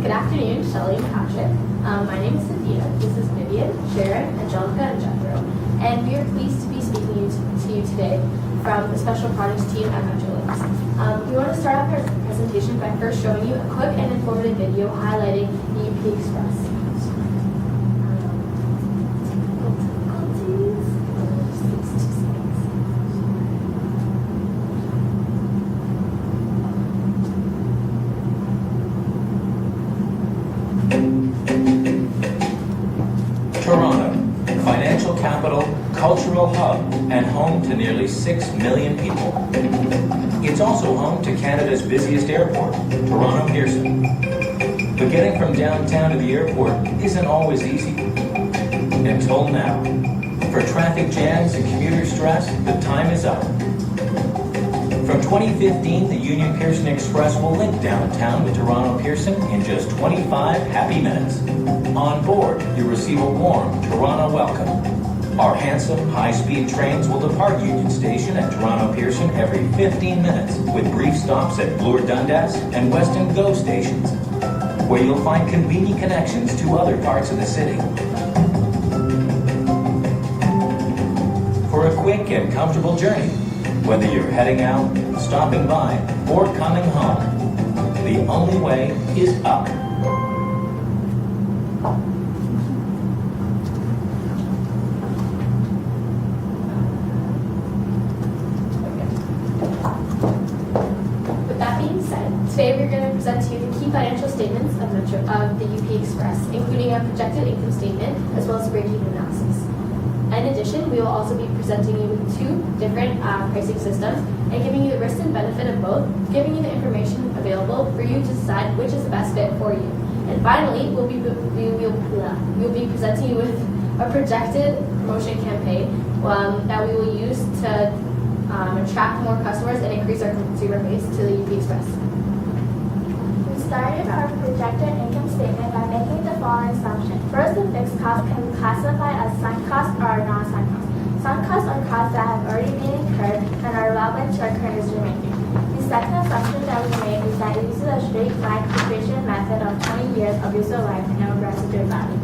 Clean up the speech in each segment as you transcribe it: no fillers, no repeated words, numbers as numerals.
Good afternoon, Shelley and Patrick. My name is Cynthia. This is Vivian, Sharon, Angelica, and Jethro. And we are pleased to be speaking to you today from the Special Projects team at Metrolinx. We want to start off our presentation by first showing you a quick and informative video highlighting the UP Express. Toronto, financial capital, cultural hub, and home to nearly 6 million people. It's also home to Canada's busiest airport, Toronto Pearson. But getting from downtown to the airport isn't always easy. Until now. For traffic jams and commuter stress, the time is up. From 2015, the Union Pearson Express will link downtown with Toronto Pearson in just 25 happy minutes. On board, you receive a warm Toronto welcome. Our handsome, high-speed trains will depart Union Station at Toronto Pearson every 15 minutes, with brief stops at Bloor Dundas and Weston GO stations, where you'll find convenient connections to other parts of the city. For a quick and comfortable journey, whether you're heading out, stopping by, or coming home, the only way is up. With that being said, today we're going to present to you the key financial statements of the UP Express, including a projected income statement as well as a break-even analysis. In addition, we will also be presenting you with two different pricing systems and giving you the risk and benefit of both, giving you the information available for you to decide which is the best fit for you. And finally, we'll be presenting you with a projected promotion campaign that we will use to attract more customers and increase our consumer base to the UP Express. We started our projected income statement by making the following assumption. First, the fixed costs can be classified as sunk costs or non-sunk costs. Sunk costs are costs that have already been incurred and are relevant to our current decision-making. The second assumption that we made is that it uses a straight line depreciation method of 20 years of useful life and no residual value.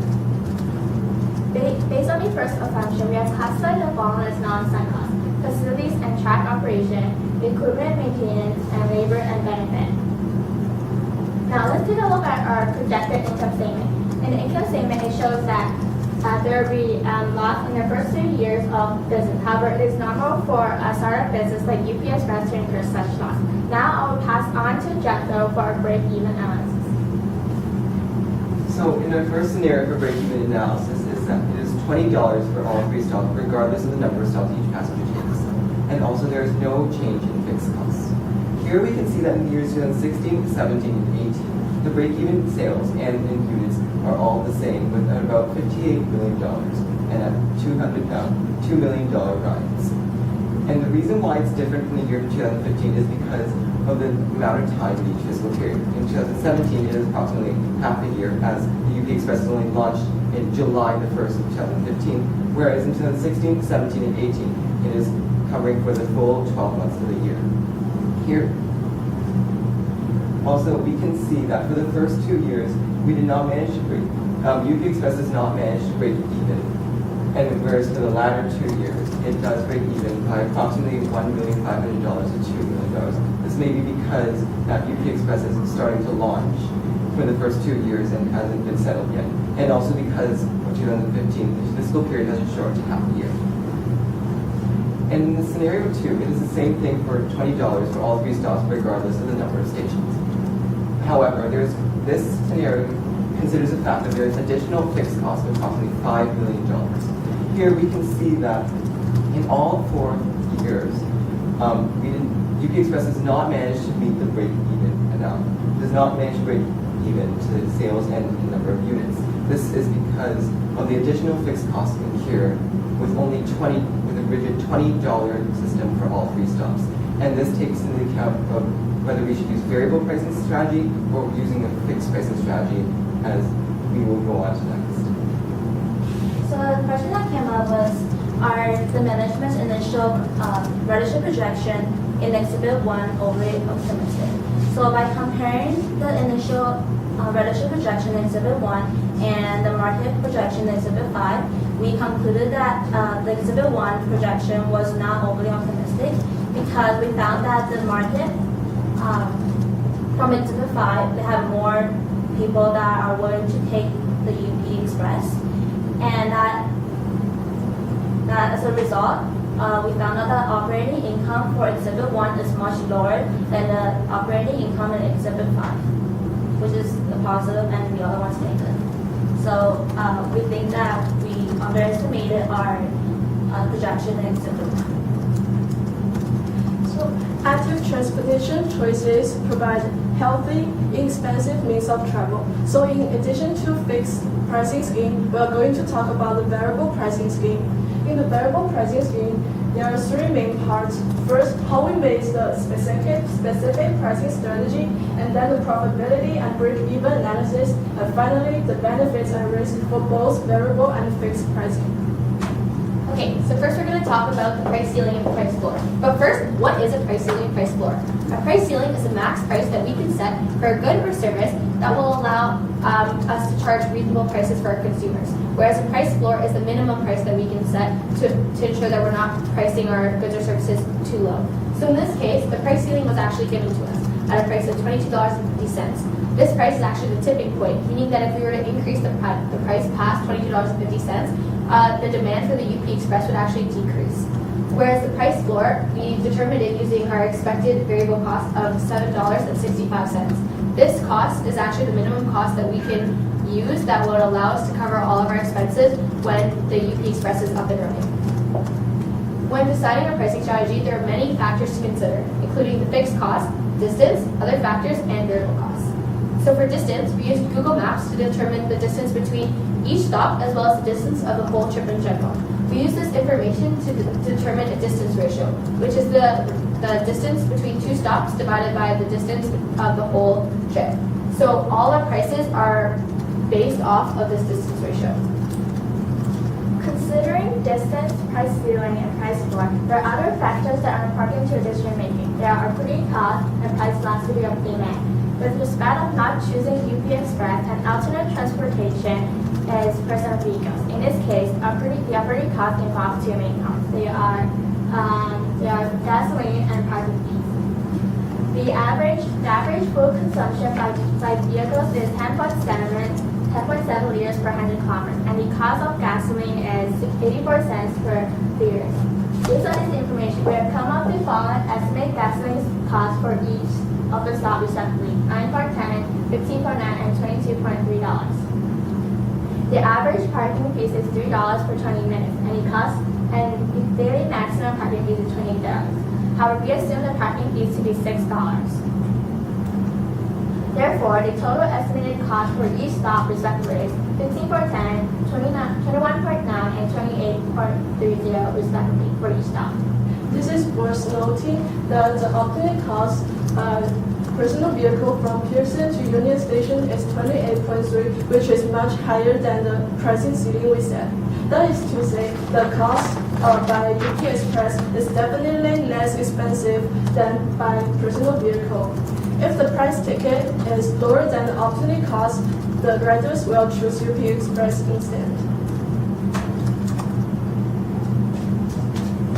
Based on the first assumption, we have classified the following as non-sunk costs: facilities and track operation, equipment maintenance, and labor and benefit. Now let's take a look at our projected income statement. In the income statement, it shows that there will be loss in the first 2 years of business. However, it is normal for a startup business like UP Express to incur such loss. Now I will pass on to Jethro for our break-even analysis. So in our first scenario for break-even analysis is that it is $20 for all three stops, regardless of the number of stops each passenger takes. And also there is no change in fixed costs. Here we can see that in the years 2016, 17, and 18, the break-even sales and in units are all the same, with about $58 million and a $2 million rise. And the reason why it's different from the year 2015 is because of the amount of time in each fiscal period. In 2017, it is approximately half a year, as the UP Express was only launched in July the 1st of 2015, whereas in 2016, 17, and 18, it is covering for the full 12 months of the year. Here, also, we can see that for the first 2 years, we did not manage to break, UP Express does not manage to break even. And whereas for the latter 2 years, it does break even by approximately $1,500,000 to $2 million. This may be because that UP Express is starting to launch for the first 2 years and hasn't been settled yet. And also because of 2015, the fiscal period has shortened to half a year. And in the scenario 2, it is the same thing for $20 for all three stops, regardless of the number of stations. However, this scenario considers the fact that there is additional fixed costs of approximately $5 million. Here we can see that in all 4 years, UP Express does not manage to meet the break-even amount. Does not manage to break even to sales and the number of units. This is because of the additional fixed costs incurred with a rigid $20 system for all three stops. And this takes into account of whether we should use variable pricing strategy or using a fixed pricing strategy, as we will go on to next. So the question that came up was, are the management's initial ridership projection in Exhibit 1 overly optimistic? So by comparing the initial ridership projection in Exhibit 1 and the market projection in Exhibit 5, we concluded that the Exhibit 1 projection was not overly optimistic because we found that the market from Exhibit 5, they have more people that are willing to take the UP Express, and that as a result, we found out that operating income for Exhibit 1 is much lower than the operating income in Exhibit 5, which is the positive and the other one's negative. So we think that we underestimated our projection in Exhibit 1. So, active transportation choices provide healthy, inexpensive means of travel. So in addition to fixed pricing scheme, we are going to talk about the variable pricing scheme. In the variable pricing scheme, there are three main parts. First, how we base the specific pricing strategy, and then the profitability and break-even analysis, and finally, the benefits and risks for both variable and fixed pricing. Okay, so first we're going to talk about the price ceiling and the price floor. But first, what is a price ceiling and price floor? A price ceiling is a max price that we can set for a good or service that will allow us to charge reasonable prices for our consumers. Whereas a price floor is the minimum price that we can set to ensure that we're not pricing our goods or services too low. So in this case, the price ceiling was actually given to us at a price of $22.50. This price is actually the tipping point, meaning that if we were to increase the price past $22.50, the demand for the UP Express would actually decrease. Whereas the price floor, we determined it using our expected variable cost of $7.65. This cost is actually the minimum cost that we can use that would allow us to cover all of our expenses when the UP Express is up and running. When deciding our pricing strategy, there are many factors to consider, including the fixed cost, distance, other factors, and variable costs. So for distance, we used Google Maps to determine the distance between each stop as well as the distance of the whole trip in general. We use this information to determine a distance ratio, which is the distance between two stops divided by the distance of the whole trip. So all our prices are based off of this distance ratio. Considering distance, price ceiling, and price floor, there are other factors that are important to decision making. There are operating cost and price elasticity of demand. With respect of not choosing UP Express, an alternate transportation is personal vehicles. In this case, the operating cost involves two main costs. They are gasoline and parking fees. The average fuel consumption by vehicles is 10.7 liters per 100 kilometers, and the cost of gasoline is 84 cents per liter. Based on this information, we have come up with the following estimated gasoline cost for each of the stop respectively: $9.10, $15.9, and $22.3. The average parking fees is $3 per 20 minutes, and the daily maximum parking fees is $28. However, we assume the parking fees to be $6. Therefore, the total estimated cost for each stop respectively is $15.10, $21.9, and $28.30 respectively for each stop. This is worth noting that the optimal cost personal vehicle from Pearson to Union Station is 28.3, which is much higher than the pricing ceiling we set. That is to say, the cost by UP Express is definitely less expensive than by personal vehicle. If the price ticket is lower than the optimal cost, the riders will choose UP Express instead.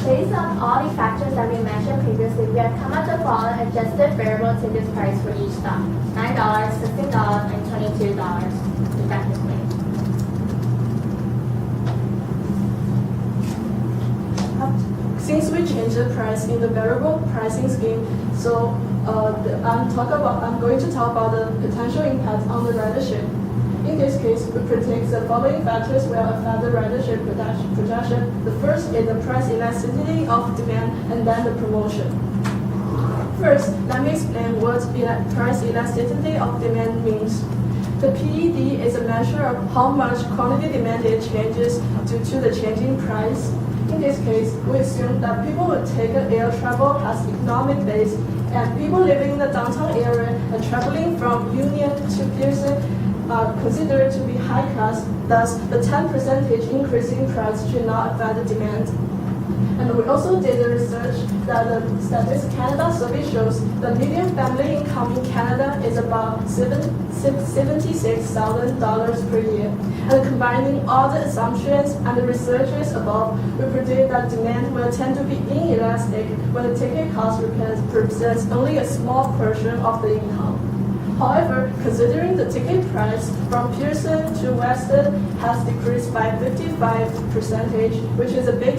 Based on all the factors that we mentioned previously, we have come up with the following adjusted variable ticket price for each stop: $9, $16, and $22, respectively. Since we changed the price in the variable pricing scheme, so I'm going to talk about the potential impact on the ridership. In this case, we predict the following factors will affect the ridership projection. The first is the price elasticity of demand, and then the promotion. First, let me explain what price elasticity of demand means. The PED is a measure of how much quantity demanded changes due to the changing price. In this case, we assume that people will take air travel as economic base, and people living in the downtown area and traveling from Union to Pearson are considered to be high class. Thus, the 10% increase in price should not affect the demand. And we also did the research that the Statistics Canada survey shows the median family income in Canada is about $76,000 per year. And combining all the assumptions and the researches above, we predict that demand will tend to be inelastic when the ticket cost represents only a small portion of the income. However, considering the ticket price from Pearson to Weston has decreased by 55%, which is a big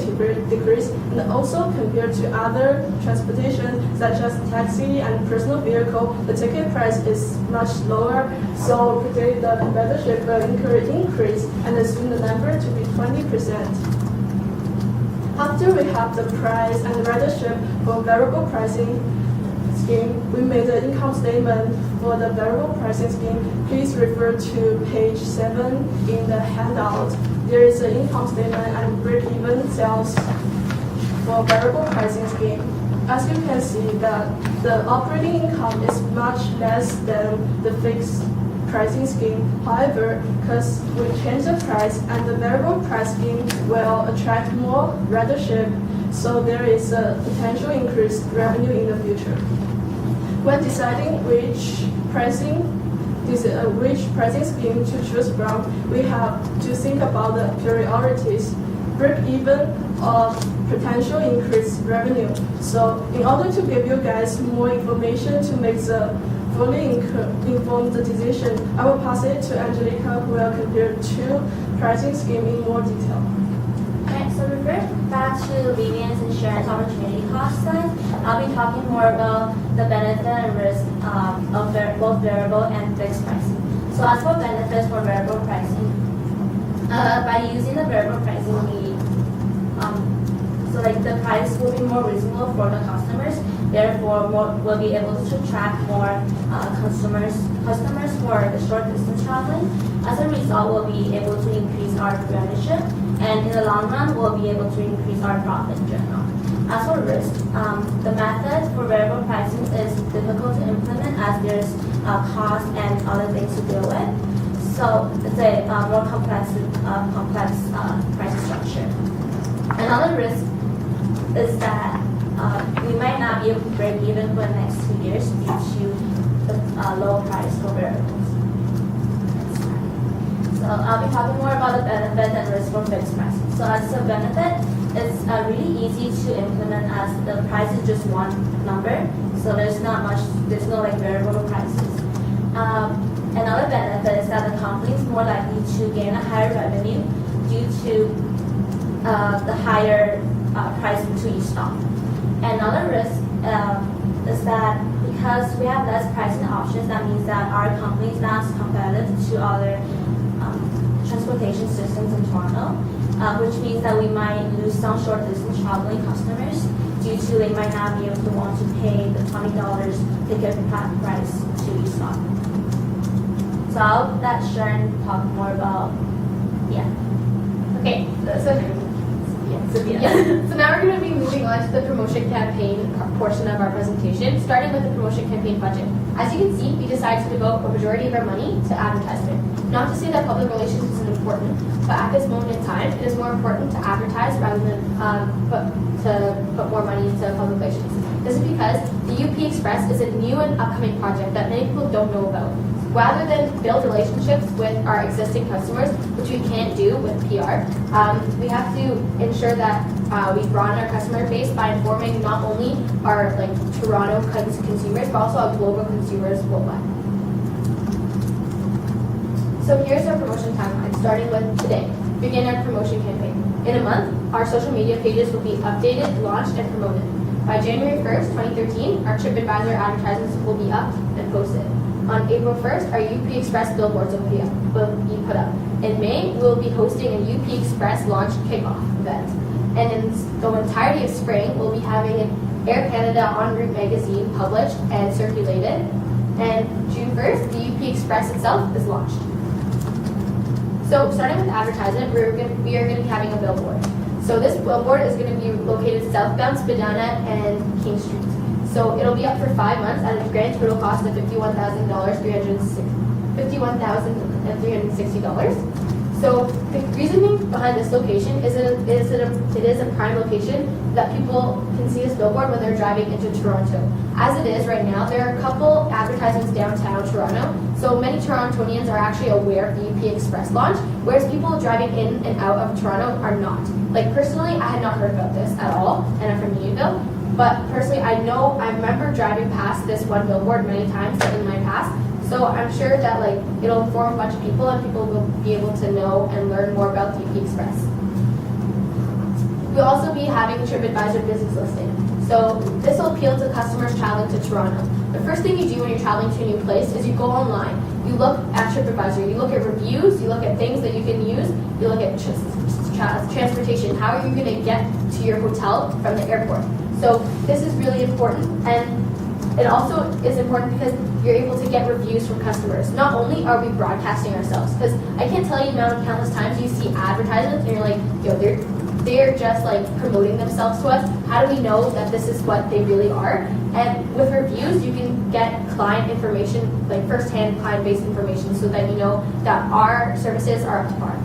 decrease, and also compared to other transportation such as taxi and personal vehicle, the ticket price is much lower. So we predict the ridership will increase and assume the number to be 20%. After we have the price and the ridership for variable pricing scheme, we made the income statement for the variable pricing scheme. Please refer to page 7 in the handout. There is an income statement and break-even sales for variable pricing scheme. As you can see that the operating income is much less than the fixed pricing scheme. However, because we change the price and the variable price scheme will attract more ridership, so there is a potential increased revenue in the future. When deciding which pricing scheme to choose from, we have to think about the priorities, break-even or potential increased revenue. So in order to give you guys more information to make the fully informed decision, I will pass it to Angelica, who will compare two pricing schemes in more detail. Alright, so refer back to Vivian's insurance opportunity cost slide. I'll be talking more about the benefit and risk of both variable and fixed pricing. So as for benefits for variable pricing, by using the variable pricing, the price will be more reasonable for the customers. Therefore, we'll be able to attract more customers for the short distance traveling. As a result, we'll be able to increase our ridership, and in the long run, we'll be able to increase our profit in general. As for risk, the method for variable pricing is difficult to implement as there's cost and other things to deal with. So it's a more complex pricing structure. Another risk is that we might not be able to break even for the next 2 years due to the low price for variables. So I'll be talking more about the benefit and risk for fixed pricing. So as a benefit, it's really easy to implement as the price is just one number. So there's no variable prices. Another benefit is that the company is more likely to gain a higher revenue due to the higher price to each stop. Another risk is that because we have less pricing options, that means that our company is not as competitive to other transportation systems in Toronto, which means that we might lose some short distance traveling customers due to they might not be able to want to pay the $20 ticket price to each stop. So I'll let Sharon talk more about, Okay, so now we're going to be moving on to the promotion campaign portion of our presentation, starting with the promotion campaign budget. As you can see, we decided to devote a majority of our money to advertisement. Not to say that public relations isn't important, but at this moment in time, it is more important to advertise rather than put more money into public relations. This is because the UP Express is a new and upcoming project that many people don't know about. Rather than build relationships with our existing customers, which we can't do with PR, we have to ensure that we broaden our customer base by informing not only our Toronto consumers, but also our global consumers worldwide. So here's our promotion timeline, starting with today. Begin our promotion campaign. In a month, our social media pages will be updated, launched, and promoted. By January 1st, 2013, our TripAdvisor advertisements will be up and posted. On April 1st, our UP Express billboards will be put up. In May, we'll be hosting a UP Express launch kickoff event. And in the entirety of spring, we'll be having an Air Canada En Route magazine published and circulated. And June 1st, the UP Express itself is launched. So starting with advertisement, we are going to be having a billboard. So this billboard is going to be located southbound Spadina and King Street. So it'll be up for 5 months at a grand total cost of $51,360. So the reasoning behind this location is it is a prime location that people can see this billboard when they're driving into Toronto. As it is right now, there are a couple advertisements downtown Toronto, so many Torontonians are actually aware of the UP Express launch, whereas people driving in and out of Toronto are not. Like personally, I had not heard about this at all, and I'm from Unionville, but personally I remember driving past this one billboard many times in my past. So I'm sure that like it'll inform a bunch of people and people will be able to know and learn more about the UP Express. We'll also be having TripAdvisor business listing. So this will appeal to customers traveling to Toronto. The first thing you do when you're traveling to a new place is you go online. You look at TripAdvisor, you look at reviews, you look at things that you can use, you look at transportation. How are you going to get to your hotel from the airport? So this is really important, and it also is important because you're able to get reviews from customers. Not only are we broadcasting ourselves, because I can't tell you the amount of countless times you see advertisements and you're like, yo, they're just like promoting themselves to us. How do we know that this is what they really are? And with reviews, you can get client information, like first-hand client-based information, so that you know that our services are up to par.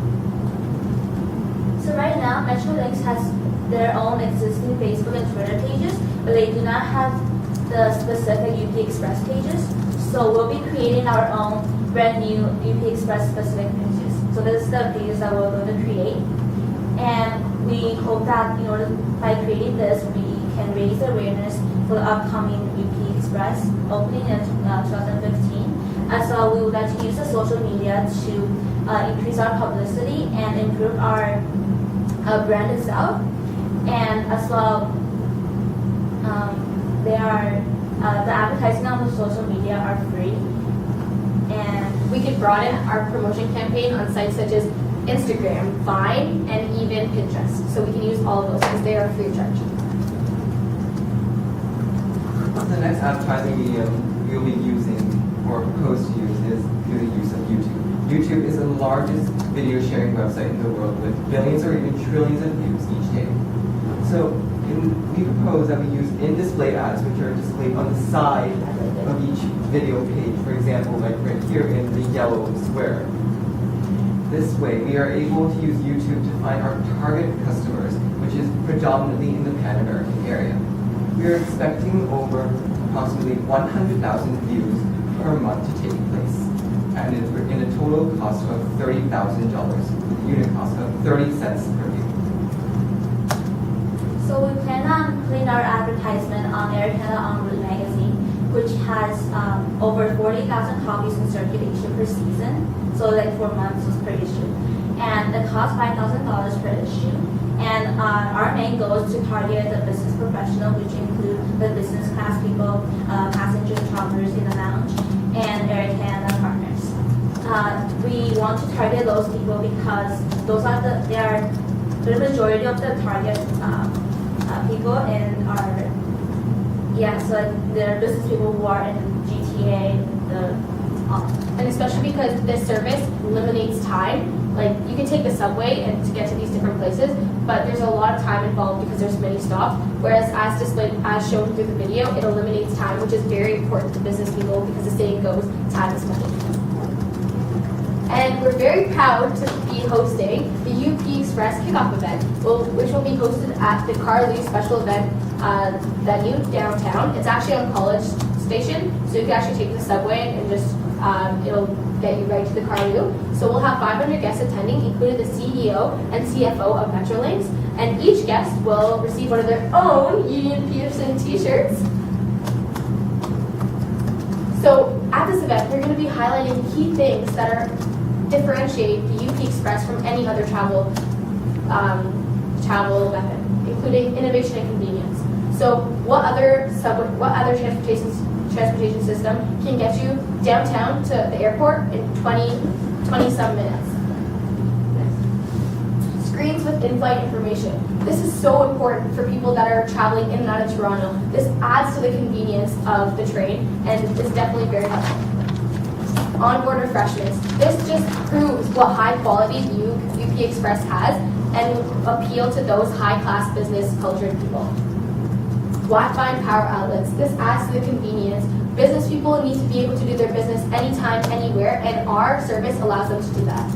So right now, Metrolinx has their own existing Facebook and Twitter pages, but they do not have the specific UP Express pages. So we'll be creating our own brand new UP Express specific pages. So this is the pages that we're going to create. And we hope that by creating this, we can raise awareness for the upcoming UP Express opening in 2015. As well, we would like to use the social media to increase our publicity and improve our brand itself. And as well, the advertising on the social media are free. And we could broaden our promotion campaign on sites such as Instagram, Vine, and even Pinterest. So we can use all of those because they are free of charge. The next advertising medium we'll be using or propose to use is through the use of YouTube. YouTube is the largest video sharing website in the world with billions or even trillions of views each day. So we propose that we use in-display ads, which are displayed on the side of each video page. For example, like right here in the yellow square. This way, we are able to use YouTube to find our target customers, which is predominantly in the Pan-American area. We are expecting over approximately 100,000 views per month to take place, and in a total cost of $30,000, unit cost of 30 cents per view. So we plan on putting our advertisement on Air Canada En Route magazine, which has over 40,000 copies in circulation per season, so like 4 months per issue. And it costs $5,000 per issue. And our main goal is to target the business professional, which include the business class people, passengers, travelers in the lounge, and Air Canada partners. We want to target those people because they are the majority of the target people in our, so like they're business people who are in GTA, And especially because this service eliminates time. Like you can take the subway and to get to these different places, but there's a lot of time involved because there's many stops. Whereas as shown through the video, it eliminates time, which is very important to business people because the saying goes, time is money. And we're very proud to be hosting the UP Express kickoff event, which will be hosted at the Carlew special event venue downtown. It's actually on College Station, so you can actually take the subway and just it'll get you right to the Carlew. So we'll have 500 guests attending, including the CEO and CFO of Metrolinx, and each guest will receive one of their own Union Peterson t-shirts. So at this event, we're going to be highlighting key things that differentiate the UP Express from any other travel method, including innovation and convenience. So what other transportation system can get you downtown to the airport in 20-some minutes? Screens with in-flight information. This is so important for people that are traveling in and out of Toronto. This adds to the convenience of the train and is definitely very helpful. Onboard refreshments. This just proves what high quality the UP Express has and appeal to those high-class business cultured people. Wi-Fi and power outlets. This adds to the convenience. Business people need to be able to do their business anytime, anywhere, and our service allows them to do that.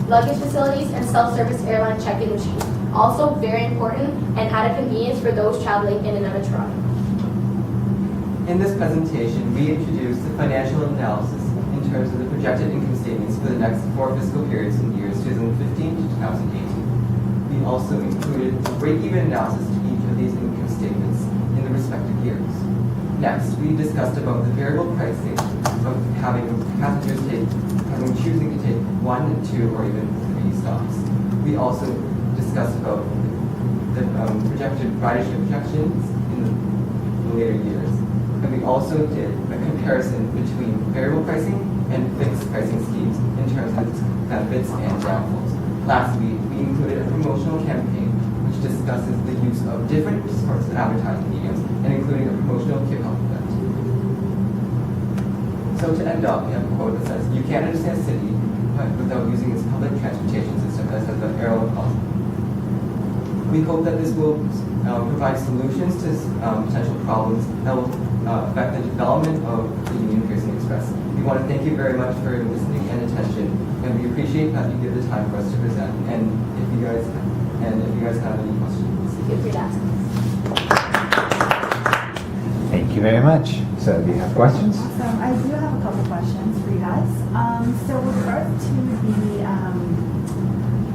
luggage facilities, and self-service airline check-in machines. Also very important and added convenience for those traveling in and out of Toronto. In this presentation, we introduced the financial analysis in terms of the projected income statements for the next 4 fiscal periods in years 2015 to 2018. We also included the break-even analysis to each of these income statements in the respective years. Next, we discussed about the variable pricing of having passengers choosing to take 1, 2, or even 3 stops. We also discussed about the projected ridership projections in the later years. And we also did a comparison between variable pricing and fixed pricing schemes in terms of its benefits and downfalls. Lastly, we included a promotional campaign which discusses the use of different sorts of advertising mediums and including a promotional kickoff event. So to end off, we have a quote that says, "You can't understand a city without using its public transportation system," as says the Arrow Policy. We hope that this will provide solutions to potential problems that will affect the development of the Union Pearson Express. We want to thank you very much for listening and attention, and we appreciate that you give the time for us to present. And if you guys have any questions, Feel free to ask us. Thank you very much. So do you have questions? Awesome. I do have a couple questions for you guys. So with regards to the,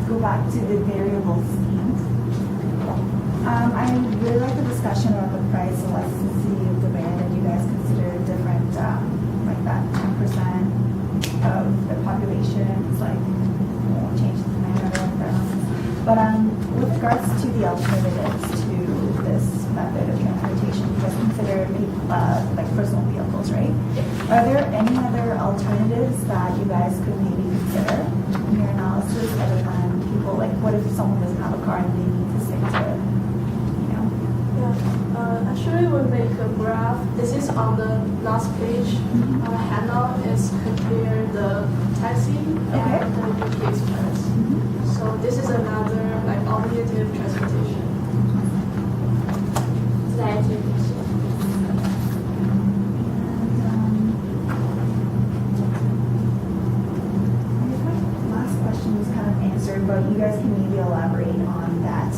go back to the variable schemes. I really like the discussion about the price elasticity of demand, and you guys consider different, like that 10% of the population is like, won't change the demand or whatever. But with regards to the alternatives to this method of transportation, you guys consider like personal vehicles, right? Are there any other alternatives that you guys could maybe consider in your analysis other than people, like what if someone doesn't have a car and they need to stick to, you know? Yeah, actually we make a graph. This is on the last page. Our handout is compare the taxi Okay. and the UP Express. So this is another like alternative transportation. Does that answer your question? Last question was kind of answered, but you guys can maybe elaborate on that.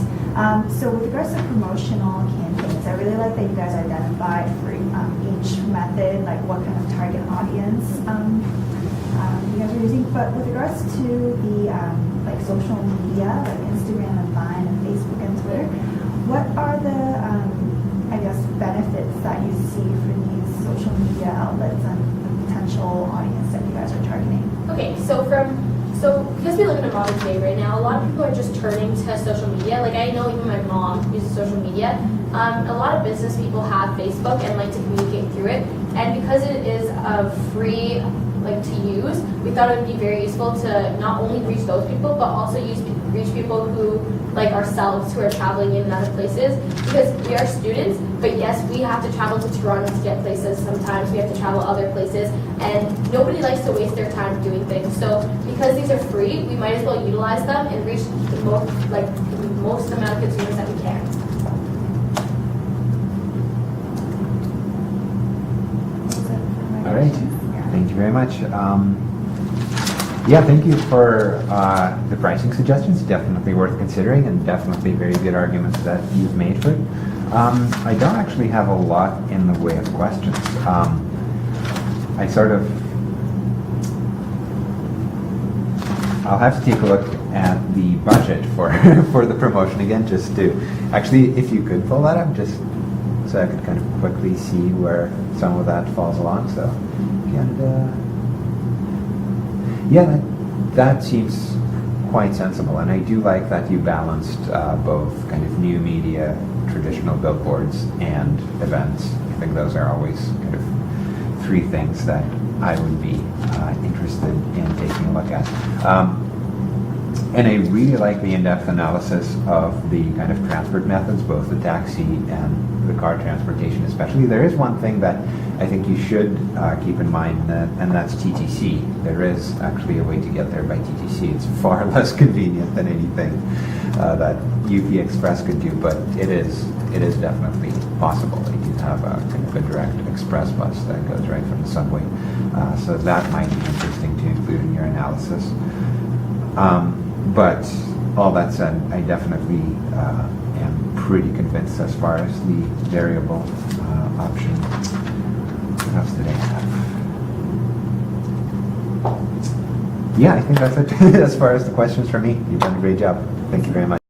So with regards to promotional campaigns, I really like that you guys identified for each method, like what kind of target audience you guys are using. But with regards to the like social media, like Instagram and Vine and Facebook and Twitter, what are the I guess benefits that you see for these social media outlets and the potential audience that you guys are targeting? Okay, so because we live in a modern day right now, a lot of people are just turning to social media. Like I know even my mom uses social media. A lot of business people have Facebook and like to communicate through it. And because it is free to use, we thought it would be very useful to not only reach those people, but also reach people who, like ourselves, who are traveling in and out of places. Because we are students, but yes, we have to travel to Toronto to get places. Sometimes we have to travel other places, and nobody likes to waste their time doing things. So because these are free, we might as well utilize them and reach the most amount of consumers that we can. All right. Thank you very much. Yeah, thank you for the pricing suggestions. Definitely worth considering, and definitely very good arguments that you've made for it. I don't actually have a lot in the way of questions. I'll have to take a look at the budget for for the promotion again, just to actually, if you could pull that up, just so I could kind of quickly see where some of that falls along. So, Canada. Yeah, that seems quite sensible, and I do like that you balanced both kind of new media, traditional billboards, and events. I think those are always kind of three things that I would be interested in taking a look at. And I really like the in-depth analysis of the kind of transport methods, both the taxi and the car transportation especially. There is one thing that I think you should keep in mind, and that's TTC. There is actually a way to get there by TTC. It's far less convenient than anything that UP Express could do, but it is definitely possible. They do have a kind of a direct express bus that goes right from the subway. So that might be interesting to include in your analysis. But all that said, I definitely am pretty convinced as far as the variable option. What else did I have? Yeah, I think that's it as far as the questions for me. You've done a great job. Thank you very much.